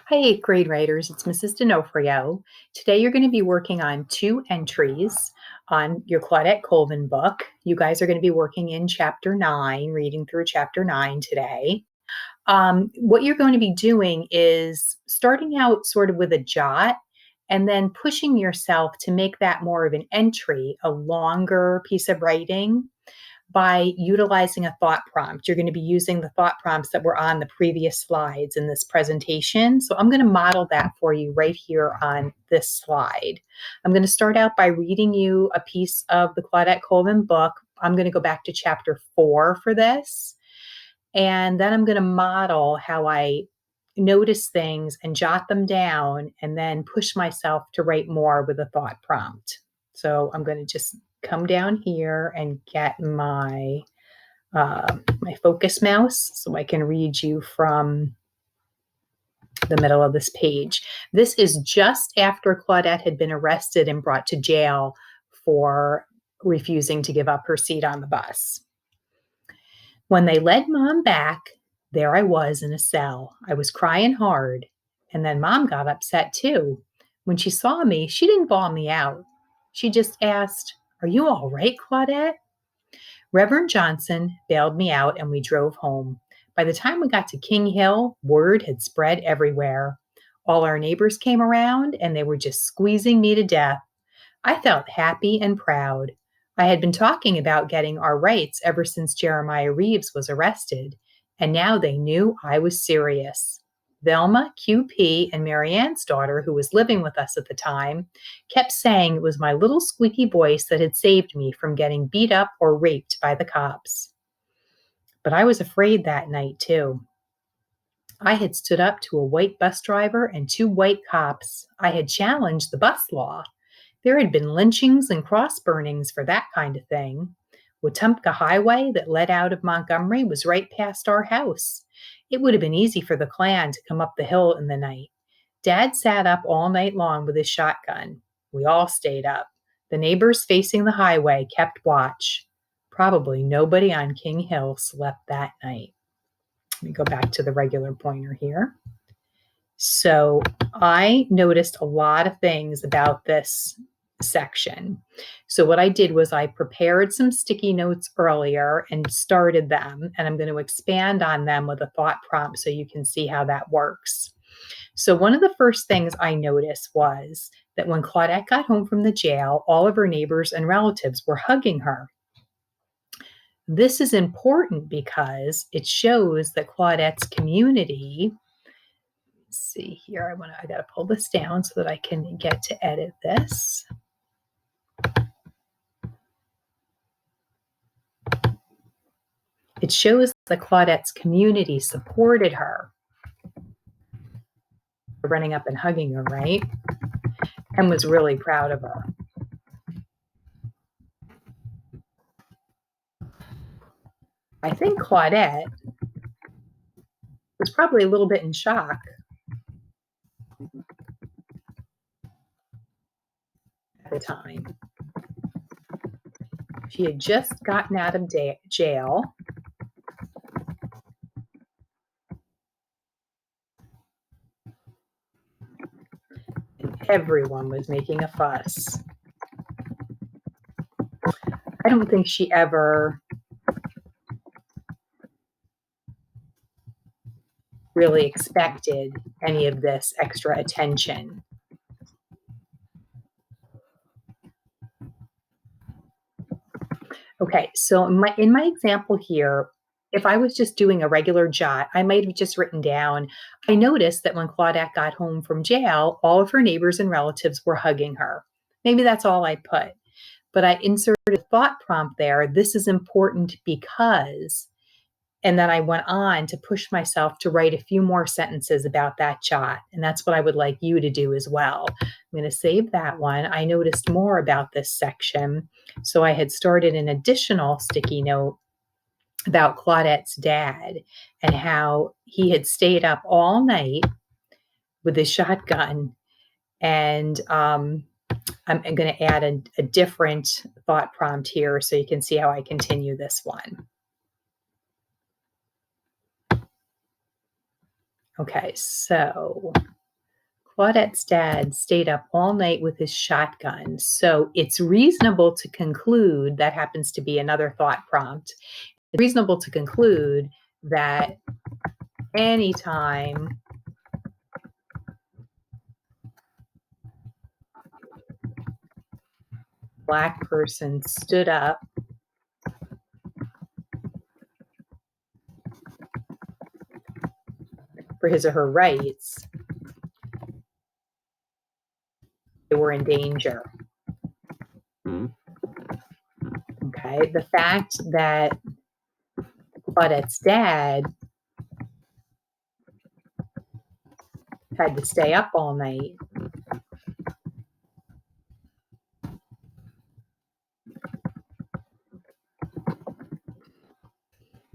Hi, eighth grade writers. It's Mrs. D'Onofrio. Today, you're going to be working on two entries on your Claudette Colvin book. You guys are going to be working in chapter 9, reading through chapter 9 today. What you're going to be doing is starting out sort of with a jot and then pushing yourself to make that more of an entry, a longer piece of writing by utilizing a thought prompt. You're going to be using the thought prompts that were on the previous slides in this presentation. So I'm going to model that for you right here on this slide. I'm going to start out by reading you a piece of the Claudette Colvin book. I'm going to go back to chapter 4 for this. And then I'm going to model how I notice things and jot them down and then push myself to write more with a thought prompt. So I'm going to just come down here and get my my focus mouse so I can read you from the middle of this page. This is just after Claudette had been arrested and brought to jail for refusing to give up her seat on the bus. When they led Mom back, there I was in a cell. I was crying hard, and then Mom got upset too. When she saw me, she didn't bawl me out. She just asked, "Are you all right, Claudette?" Reverend Johnson bailed me out and we drove home. By the time we got to King Hill, word had spread everywhere. All our neighbors came around and they were just squeezing me to death. I felt happy and proud. I had been talking about getting our rights ever since Jeremiah Reeves was arrested, and now they knew I was serious. Velma, QP, and Marianne's daughter, who was living with us at the time, kept saying it was my little squeaky voice that had saved me from getting beat up or raped by the cops. But I was afraid that night, too. I had stood up to a white bus driver and two white cops. I had challenged the bus law. There had been lynchings and cross burnings for that kind of thing. Wetumpka Highway that led out of Montgomery was right past our house. It would have been easy for the Klan to come up the hill in the night. Dad sat up all night long with his shotgun. We all stayed up. The neighbors facing the highway kept watch. Probably nobody on King Hill slept that night. Let me go back to the regular pointer here. So I noticed a lot of things about this section. So what I did was I prepared some sticky notes earlier and started them, and I'm going to expand on them with a thought prompt so you can see how that works. So one of the first things I noticed was that when Claudette got home from the jail, all of her neighbors and relatives were hugging her. This is important because it shows that Claudette's community, let's see here, I got to pull this down so that I can get to edit this. It shows that Claudette's community supported her, running up and hugging her, right? And was really proud of her. I think Claudette was probably a little bit in shock at the time. She had just gotten out of jail. And everyone was making a fuss. I don't think she ever really expected any of this extra attention. Okay, so in my example here, if I was just doing a regular jot, I might have just written down, I noticed that when Claudette got home from jail, all of her neighbors and relatives were hugging her. Maybe that's all I put. But I inserted a thought prompt there. This is important because, and then I went on to push myself to write a few more sentences about that jot. And that's what I would like you to do as well. I'm going to save that one. I noticed more about this section. So I had started an additional sticky note about Claudette's dad and how he had stayed up all night with his shotgun. And I'm going to add a different thought prompt here so you can see how I continue this one. Okay, so Claudette's dad stayed up all night with his shotgun. So it's reasonable to conclude that happens to be another thought prompt. It's reasonable to conclude that anytime Black person stood up for his or her rights, they were in danger. Okay, the fact that Claudette's dad had to stay up all night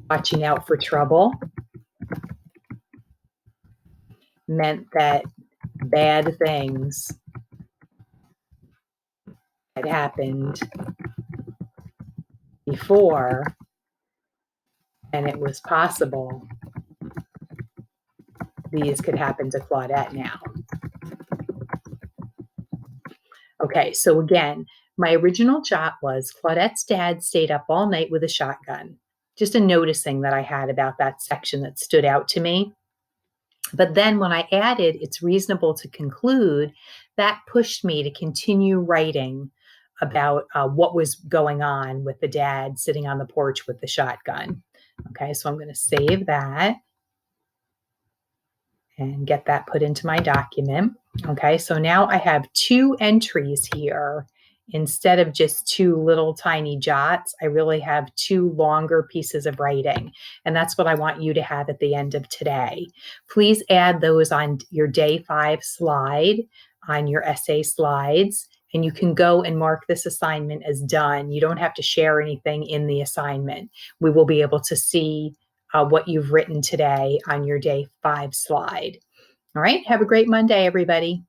watching out for trouble meant that bad things had happened before, and it was possible these could happen to Claudette now. Okay, so again, my original jot was Claudette's dad stayed up all night with a shotgun. Just a noticing that I had about that section that stood out to me. But then when I added, it's reasonable to conclude, that pushed me to continue writing about what was going on with the dad sitting on the porch with the shotgun. Okay, so I'm going to save that and get that put into my document. Okay, so now I have 2 entries here. Instead of just 2 little tiny jots, I really have 2 longer pieces of writing. And that's what I want you to have at the end of today. Please add those on your day 5 slide, on your essay slides, and you can go and mark this assignment as done. You don't have to share anything in the assignment. We will be able to see what you've written today on your day 5 slide. All right, have a great Monday, everybody.